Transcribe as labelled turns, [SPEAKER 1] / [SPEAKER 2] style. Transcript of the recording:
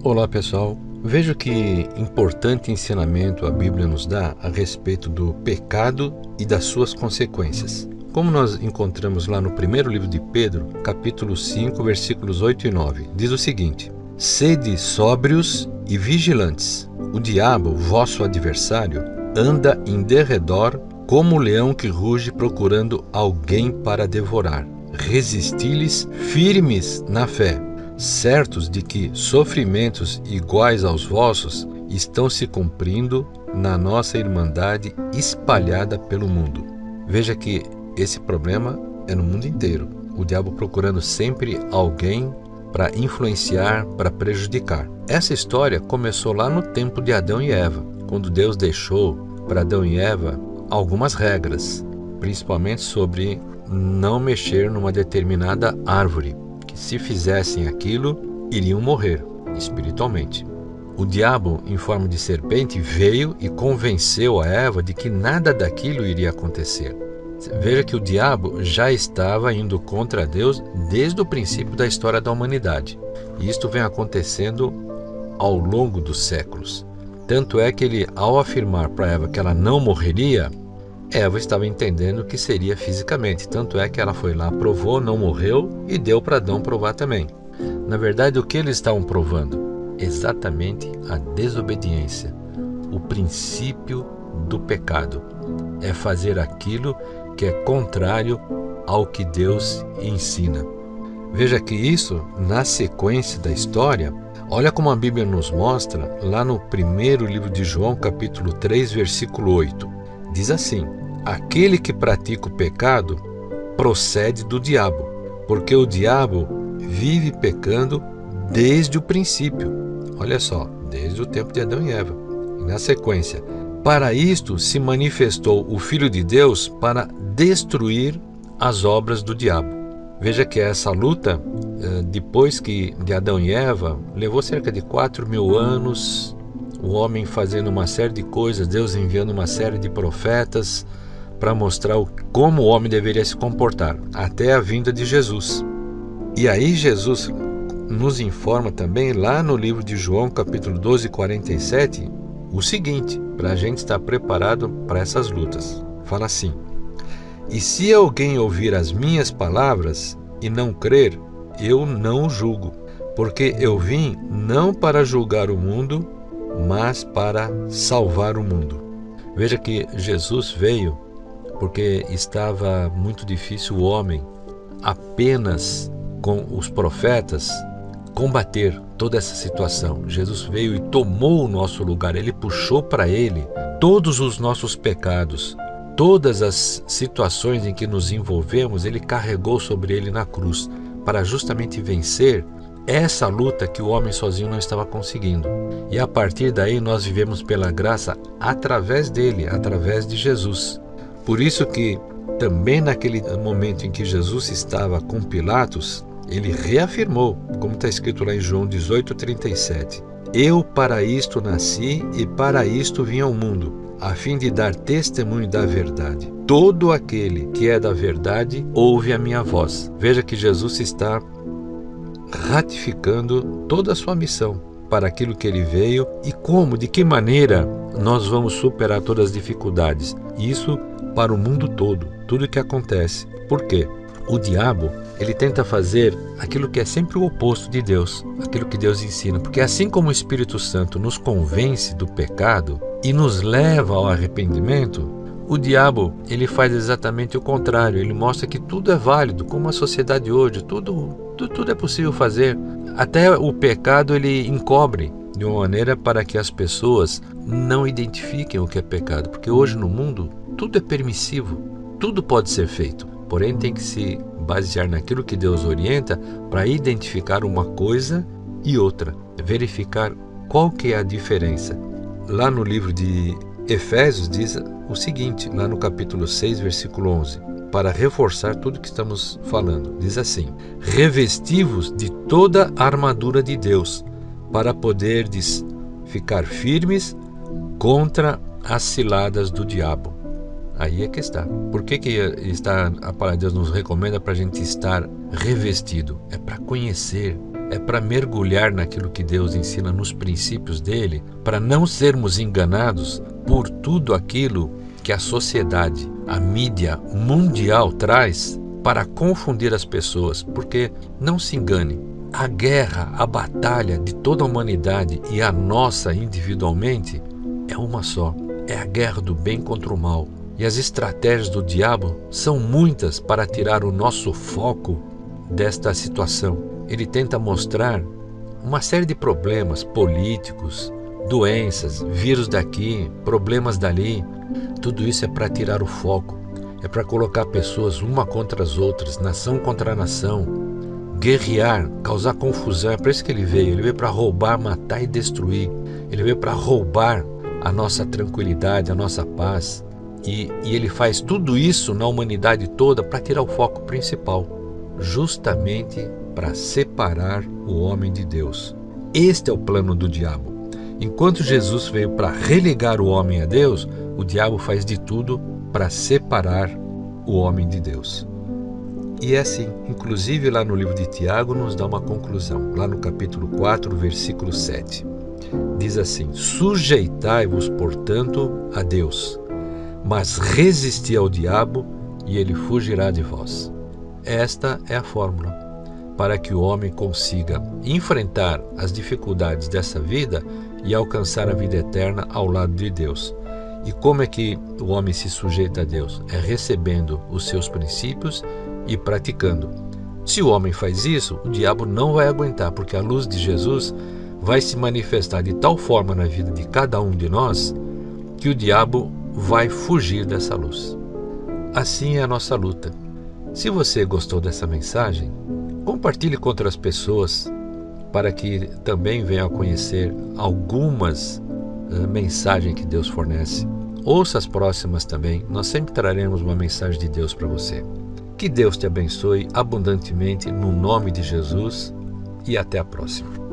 [SPEAKER 1] Olá pessoal, veja que importante ensinamento a Bíblia nos dá a respeito do pecado e das suas consequências. Como nós encontramos lá no primeiro livro de Pedro, capítulo 5, versículos 8 e 9, diz o seguinte: Sede sóbrios e vigilantes. O diabo, vosso adversário, anda em derredor como um leão que ruge procurando alguém para devorar. Resisti-lhes firmes na fé, certos de que sofrimentos iguais aos vossos estão se cumprindo na nossa irmandade espalhada pelo mundo. Veja que esse problema é no mundo inteiro. O diabo procurando sempre alguém para influenciar, para prejudicar. Essa história começou lá no tempo de Adão e Eva, quando Deus deixou para Adão e Eva algumas regras, principalmente sobre não mexer numa determinada árvore, que se fizessem aquilo, iriam morrer espiritualmente. O diabo, em forma de serpente, veio e convenceu a Eva de que nada daquilo iria acontecer. Veja que o diabo já estava indo contra Deus desde o princípio da história da humanidade. E isto vem acontecendo ao longo dos séculos. Tanto é que ele, ao afirmar para Eva que ela não morreria, Eva estava entendendo que seria fisicamente. Tanto é que ela foi lá, provou, não morreu e deu para Adão provar também. Na verdade, o que eles estavam provando? Exatamente a desobediência. O princípio do pecado é fazer aquilo que é contrário ao que Deus ensina. Veja que isso, na sequência da história, olha como a Bíblia nos mostra lá no primeiro livro de João, capítulo 3, versículo 8. Diz assim: Aquele que pratica o pecado procede do diabo, porque o diabo vive pecando desde o princípio. Olha só, desde o tempo de Adão e Eva. E na sequência: Para isto se manifestou o Filho de Deus para destruir as obras do diabo. Veja que essa luta, depois que de Adão e Eva, levou cerca de 4.000 anos, o homem fazendo uma série de coisas, Deus enviando uma série de profetas para mostrar como o homem deveria se comportar, até a vinda de Jesus. E aí Jesus nos informa também, lá no livro de João, capítulo 12, 47, o seguinte, para a gente estar preparado para essas lutas. Fala assim: E se alguém ouvir as minhas palavras e não crer, eu não o julgo, porque eu vim não para julgar o mundo, mas para salvar o mundo. Veja que Jesus veio porque estava muito difícil o homem, apenas com os profetas, combater toda essa situação. Jesus veio e tomou o nosso lugar, ele puxou para ele todos os nossos pecados, todas as situações em que nos envolvemos, ele carregou sobre ele na cruz, para justamente vencer essa luta que o homem sozinho não estava conseguindo. E a partir daí nós vivemos pela graça através dele, através de Jesus. Por isso que também naquele momento em que Jesus estava com Pilatos, ele reafirmou, como está escrito lá em João 18:37, Eu para isto nasci e para isto vim ao mundo, a fim de dar testemunho da verdade. Todo aquele que é da verdade ouve a minha voz. Veja que Jesus está ratificando toda a sua missão para aquilo que ele veio e como, de que maneira nós vamos superar todas as dificuldades. Isso para o mundo todo, tudo que acontece. Por quê? O diabo, ele tenta fazer aquilo que é sempre o oposto de Deus, aquilo que Deus ensina, porque assim como o Espírito Santo nos convence do pecado e nos leva ao arrependimento, o diabo, ele faz exatamente o contrário. Ele mostra que tudo é válido, como a sociedade hoje, tudo é possível fazer. Até o pecado ele encobre de uma maneira para que as pessoas não identifiquem o que é pecado, porque hoje no mundo tudo é permissivo, tudo pode ser feito, porém tem que se basear naquilo que Deus orienta para identificar uma coisa e outra, verificar qual que é a diferença. Lá no livro de Efésios diz o seguinte, lá no capítulo 6, versículo 11, para reforçar tudo que estamos falando, diz assim: Revesti-vos de toda a armadura de Deus, para poderdes ficar firmes contra as ciladas do diabo. Aí é que está. Por que a palavra de Deus nos recomenda para a gente estar revestido? É para conhecer, é para mergulhar naquilo que Deus ensina, nos princípios dele, para não sermos enganados por tudo aquilo que a sociedade, a mídia mundial traz para confundir as pessoas, porque não se engane, a guerra, a batalha de toda a humanidade e a nossa individualmente é uma só, é a guerra do bem contra o mal. E as estratégias do diabo são muitas para tirar o nosso foco desta situação. Ele tenta mostrar uma série de problemas políticos, doenças, vírus daqui, problemas dali. Tudo isso é para tirar o foco, é para colocar pessoas uma contra as outras, nação contra nação, guerrear, causar confusão. É para isso que ele veio para roubar, matar e destruir. Ele veio para roubar a nossa tranquilidade, a nossa paz. E ele faz tudo isso na humanidade toda para tirar o foco principal, justamente para separar o homem de Deus. Este é o plano do diabo. Enquanto Jesus veio para religar o homem a Deus, o diabo faz de tudo para separar o homem de Deus. E é assim, inclusive lá no livro de Tiago nos dá uma conclusão, lá no capítulo 4, versículo 7. Diz assim: sujeitai-vos, portanto, a Deus, mas resisti ao diabo e ele fugirá de vós. Esta é a fórmula para que o homem consiga enfrentar as dificuldades dessa vida e alcançar a vida eterna ao lado de Deus. E como é que o homem se sujeita a Deus? É recebendo os seus princípios e praticando. Se o homem faz isso, o diabo não vai aguentar, porque a luz de Jesus vai se manifestar de tal forma na vida de cada um de nós que o diabo vai fugir dessa luz. Assim é a nossa luta. Se você gostou dessa mensagem, compartilhe com outras pessoas para que também venham a conhecer algumas mensagens que Deus fornece. Ouça as próximas também, nós sempre traremos uma mensagem de Deus para você. Que Deus te abençoe abundantemente no nome de Jesus e até a próxima.